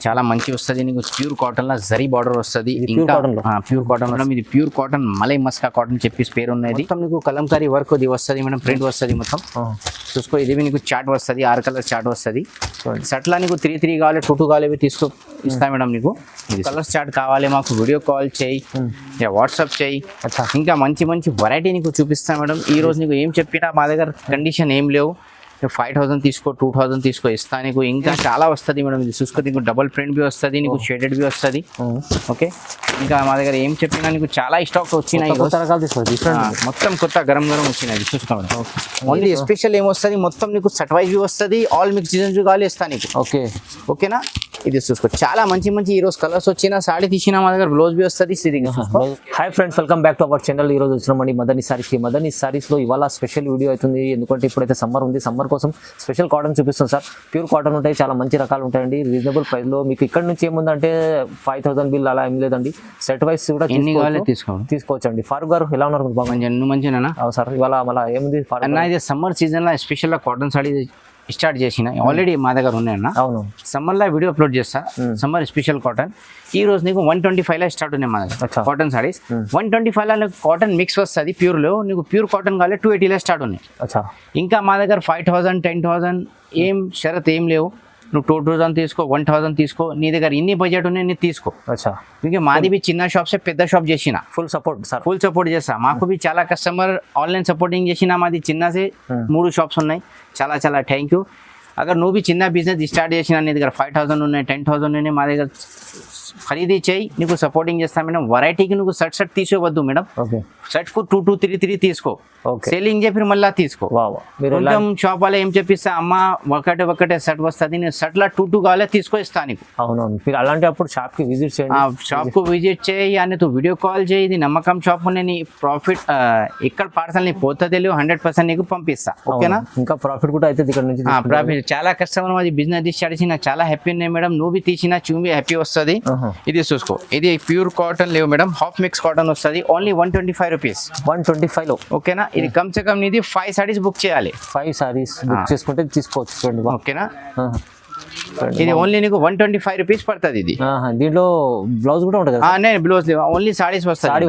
చాలా మంచి వస్తుంది నీకు ప్యూర్ కాటన్ లో జరీ బార్డర్ వస్తుంది ఇంకా ప్యూర్ కాటన్ మేడం ఇది ప్యూర్ కాటన్ మలై మస్కా కాటన్ చెప్పేసి పేరు ఉన్నది మొత్తం నీకు కలంకారీ వర్క్ ఇది వస్తుంది మేడం ప్రింట్ వస్తుంది మొత్తం చూసుకో ఇది నీకు చాట్ వస్తుంది 6 కలర్ చాట్ వస్తుంది సట్లా నీకు 3 కావాలి 2 కావాలి తీసుకో ఇస్తా మేడం నీకు కలర్స్ చాట్ కావాలి మాకు వీడియో కాల్ చేయి వాట్సాప్ చేయి ఇంకా మంచి మంచి వెరైటీ నీకు చూపిస్తా మేడం ఈ రోజు నీకు ఏం చెప్పినా మా దగ్గర కండిషన్ ఏం లేవు 5000 తీసుకో 2000 తీసుకో ఇస్తా నీకు ఇంకా చాలా వస్తుంది మేడం ఇది చూసుకో నీకు డబుల్ ప్రింట్ బి వస్తుంది నీకు షేడెడ్ బి వస్తుంది ఓకే ఇంకా మా దగ్గర ఏం చెప్పినా నీకు చాలా స్టాక్ వచ్చినాయి మొత్తం కొత్త గరం వచ్చినాయి చూసుకో మేడం ఓన్లీ స్పెషల్ ఏమొస్తుంది మొత్తం నీకు సెట్ వైజ్ బి వస్తుంది ఆల్ మిక్స్ డిజైన్స్ కావాలి ఇస్తా నీకు ఓకే ఓకేనా ఇది చూసుకో చాలా మంచి మంచి ఈ రోజు కలర్స్ వచ్చినా సాడీ తీసినా మా దగ్గర బ్లౌజ్ బి వస్తుంది hi friends welcome back to our channel ఈ రోజు వచ్చినామండి మదనీ సారీస్ లో ఇవాళ స్పెషల్ వీడియో అవుతుంది ఎందుకంటే ఇప్పుడైతే సమ్మర్ ఉంది సమ్మర్ కోసం స్పెషల్ కాటన్ చూపిస్తాం సార్ ప్యూర్ కాటన్ ఉంటాయి చాలా మంచి రకాలు ఉంటాయండి రీజనబుల్ ప్రైస్ లో మీకు ఇక్కడ నుంచి ఏముందంటే 5000 బిల్ అలా ఏం లేదండి సెట్ వైస్ కూడా తీసుకోవచ్చండి ఫారూక్ గారు ఎలా ఉన్నారు మంచిగా సార్ ఇవాళ మళ్ళీ ఏముంది ఇది సమ్మర్ సీజన్ లో స్పెషల్ కాటన్ సాడీ స్టార్ట్ చేసిన ఆల్రెడీ మా దగ్గర ఉన్నాయన్న అవును సమ్మర్లో వీడియో అప్లోడ్ చేస్తా సమ్మర్ స్పెషల్ కాటన్ ఈ రోజు నీకు 125 లో స్టార్ట్ ఉన్నాయి మా దగ్గర కాటన్ సారీస్ 125 లో కాటన్ మిక్స్ వస్తుంది ప్యూర్ లో నీకు ప్యూర్ కాటన్ కావాలి 280 లో స్టార్ట్ ఉన్నాయి ఇంకా మా దగ్గర 5000 10,000 ఏం షరత్ ఏం లేవు నువ్వు 2000 తీసుకో 1000 తీసుకో నీ దగ్గర ఇన్ని బడ్జెట్ ఉన్నాయి నేను తీసుకో ఇంకా మాది బి చిన్న షాప్స్ పెద్ద షాప్ చేసిన ఫుల్ సపోర్ట్ చేస్తా మాకు బి చాలా కస్టమర్ ఆన్లైన్ సపోర్టింగ్ చేసిన మాది చిన్నసే 3 షాప్స్ ఉన్నాయి చాలా చాలా థ్యాంక్ యూ అगर నువ్వు బి చిన్న బిజినెస్ స్టార్ట్ చేసిన నీ దగ్గర 5000 ఉన్నాయి 10,000 ఉన్నాయి మా దగ్గర ఖరీదీ చేయి నీకు సపోర్టింగ్ చేస్తాను మేడం వెరైటీకి నువ్వు షర్ట్ తీసుకోవద్దు మేడం షర్ట్కు 2 2 3 తీసుకో సేలింగ్ చెప్పి మళ్ళీ తీసుకో కొంచెం షాప్ వాళ్ళ ఏం చెప్పిస్తా అమ్మ ఒకటే షర్ట్ వస్తుంది నేను షర్ట్లా 2 కావాలే తీసుకో ఇస్తా నీకు అవునవును మీరు అలాంటి అప్పుడు షాప్కి విజిట్ చేయండి షాప్కు విజిట్ చేయి అని నువ్వు వీడియో కాల్ చేయి ఇది నమ్మకం షాప్ నేను ప్రాఫిట్ ఇక్కడ పార్సల్ నీ పోతుంది 100% నీకు పంపిస్తా ఓకేనా ఇంకా ప్రాఫిట్ కూడా అయితే ఇక్కడ నుంచి ప్రాఫిట్ చాలా కస్టమర్ మాది బిజినెస్ తీసి నాకు చాలా హ్యాపీ ఉన్నాయి మేడం నువ్వు బి తీసిన చూపి హ్యాపీ వస్తుంది ఇది చూసుకో ఇది ప్యూర్ కాటన్ లేవు మేడం హాఫ్ మిక్స్ కాటన్ వస్తుంది ఓన్లీ 125 రూపీస్ 125 లో ఓకేనా ఇది కమ్ సే కమ్ నీది 5 సారీస్ బుక్ చేయాలి 5 సారీస్ బుక్ చేసుకుంటే తీసుకోవచ్చు చూడండి ఓకేనా ఇది ఓన్లీ నీకు 125 రూపీస్ పడుతుంది ఇది దీంట్లో బ్లౌజ్ కూడా ఉంటుంది నేను బ్లౌజ్ లేవు ఓన్లీ సారీస్ వస్తుంది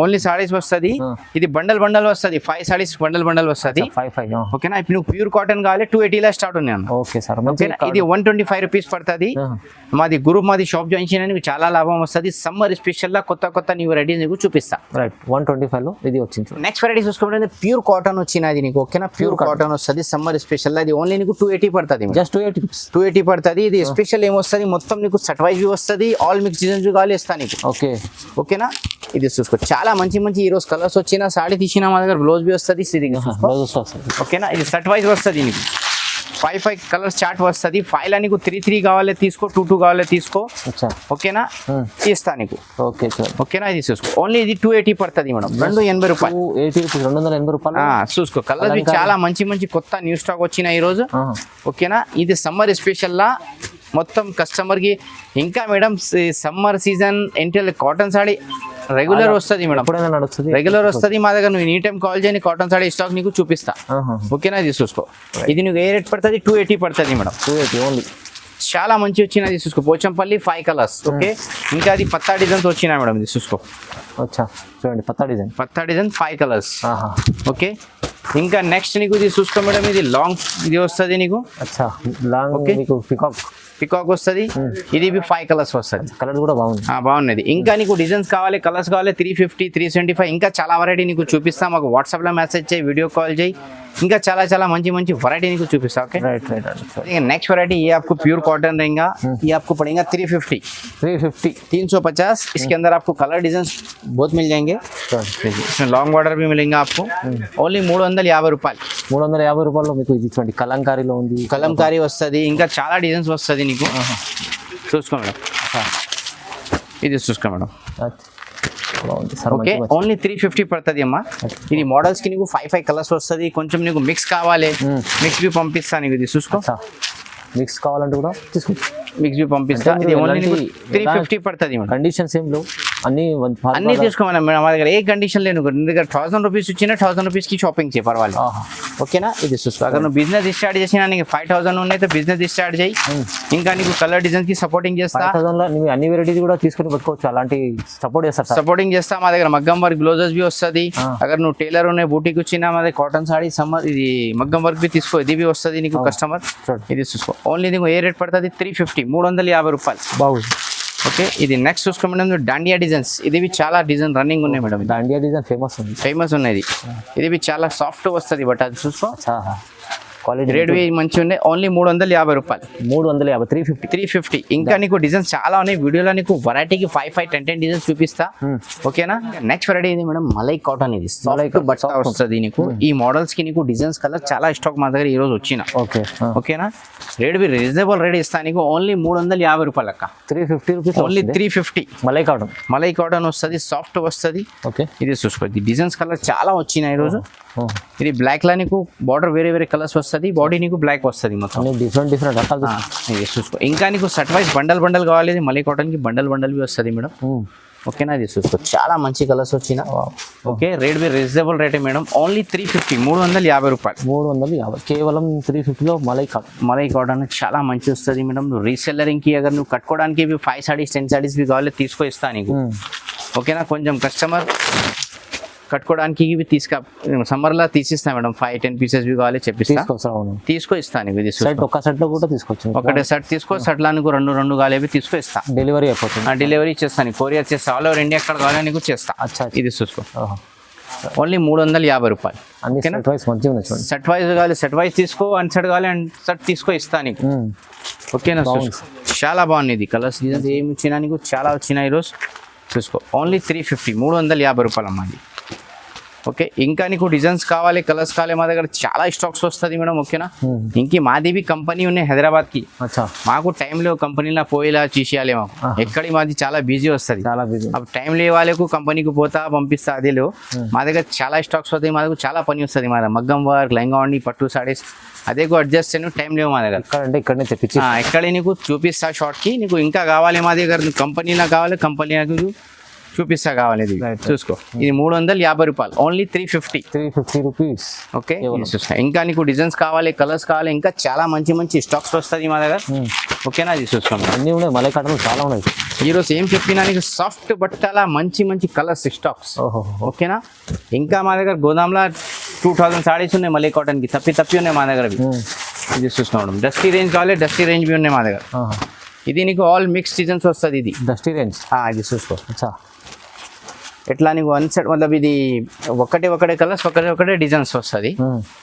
ఓన్లీ సారీస్ వస్తుంది ఇది బండల్ వస్తుంది 5 సారీస్ బండల్ వస్తుంది ఓకేనా ఇప్పుడు నువ్వు ప్యూర్ కాటన్ కావాలి 280 లో స్టార్ట్ ఉన్నాయి ఓకే సార్ ఇది 125 రూపీస్ పడుతుంది మాది గ్రూప్ మాది షాప్ జాయిన్ చేయడానికి నీకు చాలా లాభం వస్తుంది సమ్మర్ స్పెషల్ లా కొత్త న్యూ వెరైటీస్ నీకు చూపిస్తా రైట్ 125 లో ఇది వచ్చింది నెక్స్ట్ వెరైటీ చూసుకుంటే ప్యూర్ కాటన్ వచ్చినది నీకు ఓకేనా ప్యూర్ కాటన్ వస్తుంది సమ్మర్ స్పెషల్ అది ఓన్లీ నీకు 280 పడుతుంది జస్ట్ 280 పడుతుంది ఇది స్పెషల్ ఏమొస్తుంది మొత్తం నీకు సెట్ వైజ్ వస్తుంది ఆల్ మిక్స్ డిజైన్స్ కావాలి ఇస్తా నీకు ఓకేనా ఇది చూసుకో చాలా మంచి ఈ రోజు కలర్స్ వచ్చినా సాడీ తీసినా మా దగ్గర బ్లౌజ్ బి వస్తుంది ఓకేనా ఇది సెట్ వైజ్ వస్తుంది నీకు 5 కలర్స్ చార్ట్ వస్తుంది 5 లా నీకు 3 కావాలి తీసుకో 2 కావాలి తీసుకో ఓకేనా ఇస్తా నీకు ఓకేనా ఇది చూసుకో ఓన్లీ ఇది 280 పడుతుంది మేడం 280 రూపాయలు 280 రూపాయలు చూసుకో కలర్ చాలా మంచి కొత్త న్యూ స్టాక్ వచ్చిన ఈ రోజు ఓకేనా ఇది సమ్మర్ స్పెషల్ లా మొత్తం కస్టమర్ కి ఇంకా మేడం సమ్మర్ సీజన్ ఏంటి కాటన్ సాడీ రెగ్యులర్ వస్తుంది మేడం రెగ్యులర్ వస్తుంది మా దగ్గర నువ్వు ఎనీ టైం కాల్ చేయని కాటన్ సాడీ స్టాక్ నీకు చూపిస్తా ఓకేనా ఇది చూసుకో ఇది నువ్వు ఏ రేట్ పడుతుంది 280 పడుతుంది మేడం 280 ఓన్లీ చాలా మంచి వచ్చినది చూసుకో పోచంపల్లి 5 కలర్స్ ఓకే ఇంకా అది పత్తా డిజైన్స్ వచ్చినా మేడం ఇది చూసుకో చూడండి పత్తా డిజైన్ 5 కలర్స్ ఓకే ఇంకా నెక్స్ట్ నీకు ఇది చూసుకో మేడం ఇది లాంగ్ ఇది వస్తుంది నీకు పికాక్ వస్తుంది ఇది 5 కలర్స్ వస్తుంది కలర్ కూడా బాగున్నది ఇంకా నీకు డిజైన్స్ కావాలి కలర్స్ కావాలి 350 375 ఇంకా చాలా వెరైటీ నీకు చూపిస్తా మాకు వాట్సాప్ లో మెసేజ్ చేయి వీడియో కాల్ చేయి ఇంకా చాలా మంచి వెరైటీ నీకు చూపిస్తా ओके नेक्स्ट वैरायटी ये आपको प्योर कॉटन रहेगा ये आपको पड़ेगा 350 इसके अंदर आपको कलर डिजाइन बहुत मिल जाएंगे इसमें लॉन्ग बॉर्डर भी मिलेंगे आपको ओनली 350 రూపాయలు 350 రూపాయల్లో మీకు ఇది చూడండి కలంకారీలో ఉంది కలంకారీ వస్తుంది ఇంకా చాలా డిజైన్స్ వస్తుంది నీకు చూసుకో మేడం ఇది చూసుకో మేడం ఓకే ఓన్లీ 350 పడుతుంది అమ్మా ఇది మోడల్స్ కి నీకు 5 కలర్స్ వస్తుంది కొంచెం నీకు మిక్స్ కావాలి మిక్స్ బి పంపిస్తా నీకు ఇది చూసుకో మిక్స్ కావాలంటే కూడా తీసుకో మిక్స్ పంపిస్తా. ఇది ఓన్లీ 350 పడుతుంది మేడం. కండిషన్స్ ఏం లేవు, అన్ని అన్ని తీసుకోమన్నా మేడం. మా దగ్గర ఏ కండిషన్ లేను. నీ దగ్గర 1000 రూపీస్ ఇచ్చినా 1000 రూపీస్కి షాపింగ్ చేయ పర్వాలేదు. ఓకేనా? ఇది చూసుకో. అక్కడ నువ్వు బిజినెస్ స్టార్ట్ చేసినా నీకు 5000 ఉన్నాయి, బిజినెస్ స్టార్ట్ చేయి. ఇంకా నీకు కలర్ డిజైన్ కి సపోర్టింగ్ చేస్తా. అన్ని వెరైటీస్ కూడా తీసుకొని పెట్టుకోవచ్చు, అలాంటి సపోర్ట్ చేస్తా. సపోర్టింగ్ చేస్తా. మా దగ్గర మగ్గం వర్క్ బ్లౌజెస్ బి వస్తుంది. అక్కడ నువ్వు టైలర్ ఉన్నాయి బూటీకి వచ్చినా మా దగ్గర కాటన్ సాడీ సమ్మర్ ఇది మగ్గం వర్క్ బి తీసుకో. ఇది బి వస్తుంది నీకు కస్టమర్. ఇది చూసుకో. ఓన్లీ నీకు ఏ రేట్ పడుతుంది? 350, 350 రూపాయలు. బాగుంది. ఓకే, ఇది నెక్స్ట్ చూసుకో మేడం. డాండియా డిజైన్స్. ఇది చాలా డిజైన్ రన్నింగ్ ఉన్నాయి మేడం. డాండియా డిజైన్ ఫేమస్ ఉన్నది. ఇది చాలా సాఫ్ట్ వస్తుంది బట్ అది చూసుకో. క్వాలిటీ రేట్ మంచిగా ఉన్నాయి. ఓన్లీ 350 రూపాయలు. 350, 350. ఇంకా నీకు డిజైన్స్ చాలా ఉన్నాయి. వీడియోలో నీకు వెరైటీకి 5-10 డిజైన్స్ చూపిస్తా. ఓకేనా? నెక్స్ట్ వెరైటీ ఇది మేడం మలై కాటన్. ఇది సాఫ్ట్ బట్ట వస్తుంది నీకు. ఈ మోడల్స్ కి నీకు డిజైన్స్ కలర్ చాలా స్టాక్ మా దగ్గర ఈ రోజు వచ్చిన. ఓకేనా? రేట్ బి రీజనబుల్ రేట్ ఇస్తా నీకు. ఓన్లీ 350 రూపాయలు అక్క. 350 రూపీస్. ఓన్లీ 350. మలై కాటన్ వస్తుంది, సాఫ్ట్ వస్తుంది. ఓకే, ఇది చూసుకో. ఇది డిజైన్స్ కలర్ చాలా వచ్చినాయి ఈ రోజు. ఇది బ్లాక్ లా నీకు బార్డర్ వేరే కలర్స్ వస్తుంది. బాడీ నీకు బ్లాక్ వస్తుంది. మొత్తం డిఫరెంట్ రకాలు చూసుకో. ఇంకా నీకు సెట్ వైజ్ బండల్ కావాలి. మలై కాటన్ కి బండల్ బి వస్తుంది మేడం. ఓకేనా? ఇది చూసుకో. చాలా మంచి కలర్స్ వచ్చిన. ఓకే, రేట్ బి రీజనబుల్ రేటే మేడం. ఓన్లీ 350, 350 రూపాయలు. 350 కేవలం 350లో మలై కాటన్ చాలా మంచి వస్తుంది మేడం. నువ్వు రీసెల్లరింగ్ కి అగర్ నువ్వు కట్టుకోవడానికి 5 సారీస్ 10 సారీస్ బి కావాలి తీసుకో ఇస్తా నీకు. ఓకేనా? కొంచెం కస్టమర్ కట్టుకోవడానికి ఇవి సమ్మర్ లా తీసిస్తా మేడం. 5-10 పీసెస్ బి కావాలి చెప్పిస్తా. తీసుకో ఇస్తాను. ఇది ఒక సెట్ లో కూడా తీసుకోవచ్చు. ఒకటే సెట్ తీసుకో. సెట్ లా నీకు 2 కావాలి తీసుకో ఇస్తా. డెలివరీ అయిపోతుంది. డెలివరీ చేస్తాను. కొరియర్ చేస్తా. ఆల్ ఓవర్ ఇండియా ఎక్కడ కావాలి నీకు చేస్తా. ఇది చూసుకో. ఓన్లీ 350 రూపాయలు. సెట్ వైజ్ కావాలి సెట్ వైజ్ తీసుకో. అన్ సెట్ కావాలి అన్ సెట్ తీసుకో ఇస్తా నీకు. ఓకేనా? చాలా బాగుంది. ఇది కలర్స్ డిజైన్స్ ఏమి వచ్చినా నీకు చాలా వచ్చినాయి ఈరోజు. చూసుకో. ఓన్లీ 350, 350 రూపాయలు అమ్మా. ఓకే, ఇంకా నీకు డిజైన్స్ కావాలి, కలర్స్ కావాలి, మా దగ్గర చాలా స్టాక్స్ వస్తుంది మేడం. ఓకేనా? ఇంక మాది కంపెనీ ఉన్నాయి హైదరాబాద్ కి. మాకు టైం లేవు కంపెనీలో పోయేలా చేసేయాలి. మాకు ఎక్కడి మాది చాలా బిజీ వస్తుంది. టైం లేవు వాళ్ళకు కంపెనీకి పోతా పంపిస్తా. అదే లేవు మా దగ్గర చాలా స్టాక్స్ వస్తాయి. మా దగ్గర చాలా పని వస్తుంది. మా మగ్గం వర్క్, లెహంగా ఉండి, పట్టు సారీస్ అదే అడ్జస్ట్ చేయను. టైం లేవు మా దగ్గర. ఇక్కడనే తెప్పించి ఎక్కడ నీకు చూపిస్తా షార్ట్ కి. నీకు ఇంకా కావాలి మా దగ్గర కంపెనీలో కావాలి కంపెనీ చూపిస్తా కావాలి. ఇది చూసుకో. ఇది 350 రూపాయలు. Only 350 rupees. ఓకే, ఇంకా నీకు డిజైన్స్ కావాలి, కలర్స్ కావాలి, ఇంకా చాలా మంచి స్టాక్స్ వస్తుంది మా దగ్గర. ఓకేనా? అది చూసుకోండి. అన్ని ఉన్నాయి. మలై కాటన్ చాలా ఉన్నాయి. ఈరోజు ఏం చెప్పినా నీకు సాఫ్ట్ బట్టల మంచి కలర్స్ స్టాక్స్. ఓకేనా? ఇంకా మా దగ్గర గోదాంలో 2000 సారీస్ ఉన్నాయి మలై కాటన్ కి. తప్పి ఉన్నాయి మా దగ్గర. ఇది చూసుకోవడం. డస్టీ రేంజ్ కావాలి, డస్టీ రేంజ్ బి ఉన్నాయి మా దగ్గర. ఇది నీకు ఆల్ మిక్స్ డిజైన్స్ వస్తుంది. ఇది డస్టీ రేంజ్. ఇది చూసుకో. ఎట్లా నీకు వన్ సెట్ మళ్ళీ ఇది ఒకటే కలర్స్ ఒకటే డిజైన్స్ వస్తుంది.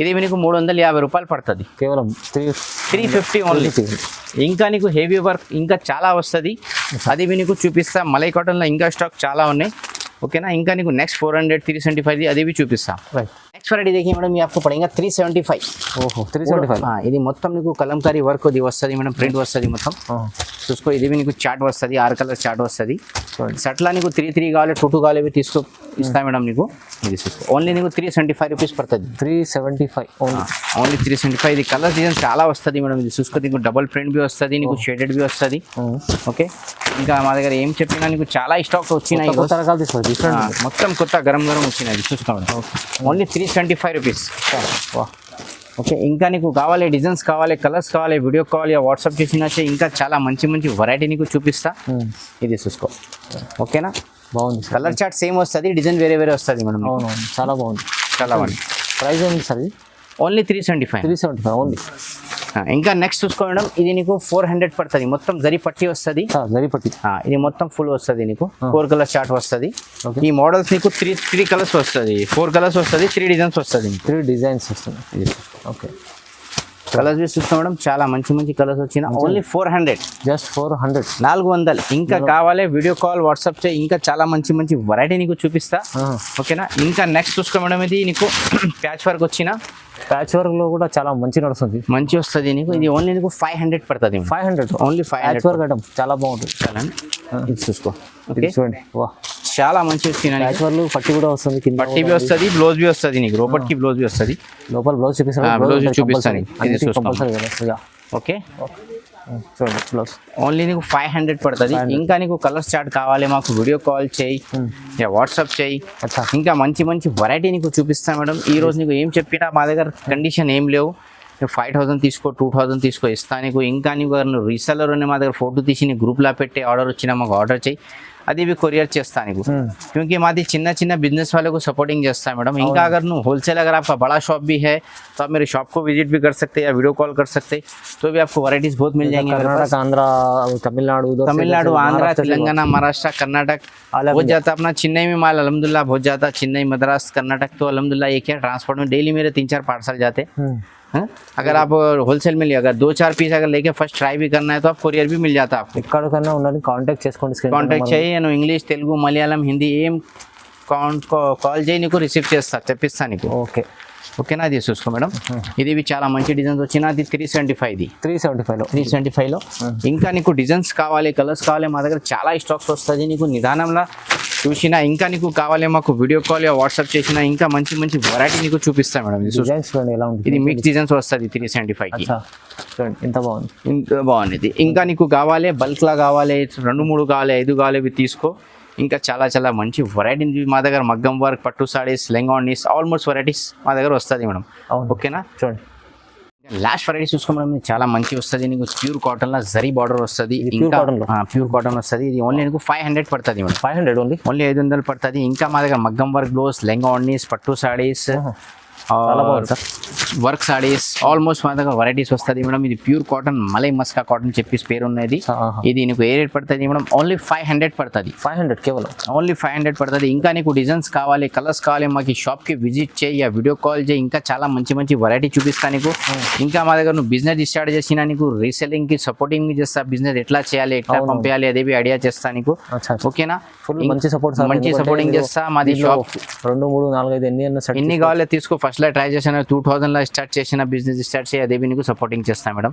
ఇది నీకు 350 రూపాయలు పడుతుంది. కేవలం 350 ఓన్లీ. ఇంకా నీకు హెవీ వర్క్ ఇంకా చాలా వస్తుంది. అది నీకు చూపిస్తా. మలై కాటన్లో ఇంకా స్టాక్ చాలా ఉన్నాయి. ఓకేనా? ఇంకా నీకు నెక్స్ట్ 400, 375 అది చూపిస్తా. నెక్స్ట్ వెరైటీ देखिए मैडम, ये आपको पड़ेगा 375. ఓహో, 375. ఇది మొత్తం నీకు కలంకారీ వర్క్ ఇది వస్తుంది మేడం. ప్రింట్ వస్తుంది మొత్తం. చూసుకో. ఇది నీకు చార్ట్ వస్తుంది. 6 కలర్ చార్ట్ వస్తుంది. సెట్లా నీకు 3 కావాలి, 2 కావాలి తీసుకో ఇస్తా మేడం నీకు. ఇది చూసుకో. ఓన్లీ నీకు 375 రూపీస్ పడుతుంది. 375 ఓన్లీ 375. ఇది కలర్ డిజైన్ చాలా వస్తుంది మేడం. ఇది చూసుకో. నీకు డబుల్ ప్రింట్ బి వస్తుంది, నీకు షేడెడ్ బి వస్తుంది. ఓకే, ఇంకా మా దగ్గర ఏం చెప్పినా నీకు చాలా స్టాక్ వచ్చినాయి. మొత్తం కొత్త గరం వచ్చినాయి. చూసుకోండి. Only 375 rupees. ఓకే, ఇంకా నీకు కావాలి డిజైన్స్ కావాలి, కలర్స్ కావాలి, వీడియో కావాలి, వాట్సాప్ చేసినా ఇంకా చాలా మంచి వెరైటీ నీకు చూపిస్తా. ఇది చూసుకో. ఓకేనా? బాగుంది. కలర్ చార్ట్ సేమ్ వస్తుంది, డిజైన్ వేరే వస్తుంది మేడం. చాలా బాగుంది. చాలా బాగుంది. ప్రైస్ ఏంటి సార్? Only 375 only. ఇంకా నెక్స్ట్ చూసుకో మేడం. ఇది నీకు 400 పడుతుంది. మొత్తం జరీ పట్టి వస్తుంది. ఇది మొత్తం ఫుల్ వస్తుంది. నీకు 4 కలర్ చార్ట్ వస్తుంది. ఈ మోడల్స్ నీకు 3 కలర్స్ వస్తుంది, 4 కలర్స్ వస్తుంది, 3 డిజైన్స్ వస్తుంది. 3 డిజైన్స్ వస్తుంది. ఓకే, కలర్స్ చూస్తాం మేడం. చాలా మంచి కలర్స్ వచ్చిన. ఓన్లీ 400. జస్ట్ 400. 400. ఇంకా కావాలి వీడియో కాల్, వాట్సాప్ చేయి. ఇంకా చాలా మంచి వెరైటీ నీకు చూపిస్తా. ఓకేనా? ఇంకా నెక్స్ట్ చూసుకో మేడం. ఇది నీకు ప్యాచ్ వర్క్ వచ్చిన. ప్యాచ్ వర్క్ లో కూడా చాలా మంచి నడుస్తుంది. మంచి వస్తుంది నీకు. ఇది ఓన్లీ నీకు 500 పడుతుంది. 500 ఓన్లీ. 500 వర్క్ ఐటమ్ చాలా బాగుంటుంది. ఇది చూసుకో. చూడండి. వా, చాలా మంచి వచ్చిన. ప్యాచ్ వర్క్ పట్టి కూడా వస్తుంది, పట్టి బి వస్తుంది, బ్లౌజ్ బి వస్తుంది. నీకు లోపలికి బ్లౌజ్ బి వస్తుంది. లోపల బ్లౌజ్ చూపిస్తాను. బ్లౌజ్ చూపిస్తాను. ఇది కంపల్సరీ. ఓకే, చూడండి బ్లౌజ్ ఓన్లీ నీకు 500 పడుతుంది. ఇంకా నీకు కలర్ చార్ట్ కావాలి మాకు వీడియో కాల్ చేయి, వాట్సాప్ చేయి. అచ్చా ఇంకా మంచి మంచి వెరైటీ నీకు చూపిస్తాను మేడం. ఈ రోజు నీకు ఏం చెప్పినా మా దగ్గర కండిషన్ ఏం లేవు. 5000 తీసుకో, 2000 తీసుకో, ఇస్తా నీకు. ఇంకా నీకు రీసెలర్ ఉన్న మా దగ్గర ఫోటో తీసి నీ గ్రూప్లో పెట్టి ఆర్డర్ వచ్చినా మాకు ఆర్డర్ చేయి, అది भी కొరియర్ చేస్తా నీకు. क्योंकि मादी చిన్న చిన్న बिजनेस वाले को सपोर्टिंग చేస్తా मैडम. ఇంకా अगर नु होलसेल अगर आपका बड़ा शॉप भी है तो आप मेरे शॉप को विजिट भी कर सकते हैं या वीडियो कॉल कर सकते, तो भी आपको वैरायटीज बहुत मिल जाएंगे. कर्नाटक, आंध्र, तमिलनाडु, आंध्र, तेलंगाना, महाराष्ट्र, कर्नाटक बहुत जाता. अपना चेन्नई में माल अलहमदुल्ला बहुत जाता. चेन्नई, मद्रास, कर्नाटक तो अलहमदुल्ला एक है ट्रांसपोर्ट में डेली मेरे 3-4 पार्सल जाते. अगर आप होलसेल में लिए अगर 2-4 पीस अगर लेके फर्स्ट ट्राई भी करना है तो आप कोरियर भी मिल जाता आपको. ఎక్కడికన్నా ఉండండి కాంటాక్ట్ చేసుకోండి. కాంటాక్ట్ చేయి. నేను ఇంగ్లీష్, తెలుగు, మలయాళం, హిందీ ఏం కాల్ చేయి నీకు రిసీవ్ చేస్తా, తెప్పిస్తా నీకు. ఓకే ఓకేనా, అది చూసుకో మేడం. ఇది చాలా మంచి డిజైన్స్ వచ్చిన, అది 375. 375లో ఇంకా నీకు డిజైన్స్ కావాలి, కలర్స్ కావాలి, మా దగ్గర చాలా స్టాక్స్ వస్తుంది. నీకు నిదానంలో చూసినా, ఇంకా నీకు కావాలి మాకు వీడియో కాల్ వాట్సాప్ చేసినా, ఇంకా మంచి మంచి వెరైటీ నీకు చూపిస్తా మేడం. డిజైన్స్ చూడండి ఎలా ఉంది. ఇది మిక్స్ డిజైన్స్ వస్తుంది 375కి. చూడండి ఎంత బాగుంది, ఇంత బాగుంది. ఇంకా నీకు కావాలి బల్క్లా కావాలి, 2-3 కావాలి, 5 కావాలి, ఇవి తీసుకో. ఇంకా చాలా చాలా మంచి వెరైటీ మా దగ్గర మగ్గం వర్క్, పట్టు సారీస్, లెంగానీస్, ఆల్మోస్ట్ వెరైటీస్ మా దగ్గర వస్తుంది మేడం. ఓకేనా, చూడండి లాస్ట్ వెరైటీ చూసుకో మేడం. ఇది చాలా మంచి వస్తుంది నీకు. ప్యూర్ కాటన్ లో జరీ బార్డర్ వస్తుంది. ఇంకా ప్యూర్ కాటన్ వస్తుంది. ఇది ఓన్లీ నీకు 500 పడుతుంది మేడం. 500 ఓన్లీ 500 పడుతుంది. ఇంకా మా దగ్గర మగ్గం వర్క్ బ్లౌజ్, లెంగానీస్, పట్టు సారీస్, వర్క్ సారీస్, ఆల్మోస్ట్ మా దగ్గర వెరైటీస్ వస్తుంది మేడం. ఇది ప్యూర్ కాటన్, మలై మస్కా కాటన్ చెప్పేసి పేరు ఉన్నది. ఇది నీకు ఏ రేట్ పడుతుంది మేడం? ఓన్లీ 500 పడుతుంది. 500 కేవలం ఓన్లీ 500 పడుతుంది. ఇంకా నీకు డిజైన్స్ కావాలి, కలర్స్ కావాలి, మాకు షాప్కి విజిట్ చేయి, వీడియో కాల్ చేయి. ఇంకా చాలా మంచి మంచి వెరైటీ చూపిస్తా నీకు. ఇంకా మా దగ్గర నువ్వు బిజినెస్ స్టార్ట్ చేసినా నీకు రీసెల్లింగ్ కి సపోర్టింగ్ చేస్తా. బిజినెస్ ఎట్లా చేయాలి, ఎట్లా పంపించాలి, అదే ఐడియా చేస్తా నీకు. ఓకేనా, మంచి సపోర్ట్, మంచి సపోర్టింగ్ చేస్తా. మాది షాప్ 2, 3, 4, 5 ఎన్ని కావాలి తీసుకో. ఫస్ట్ లో ట్రై చేసిన 2000 లో స్టార్ట్ చేసిన బిజినెస్ స్టార్ట్ చేయి, అదే నీకు సపోర్టింగ్ చేస్తా మేడం.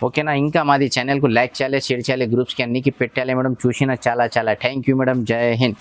ఓకేనా, ఇంకా మాది ఛానల్ కు లైక్ చేయాలి, షేర్ చేయాలి, గ్రూప్స్ కి అన్నికి పెట్టాలి మేడం. చూసిన చాలా చాలా థ్యాంక్ యూ మేడం. జై హింద్.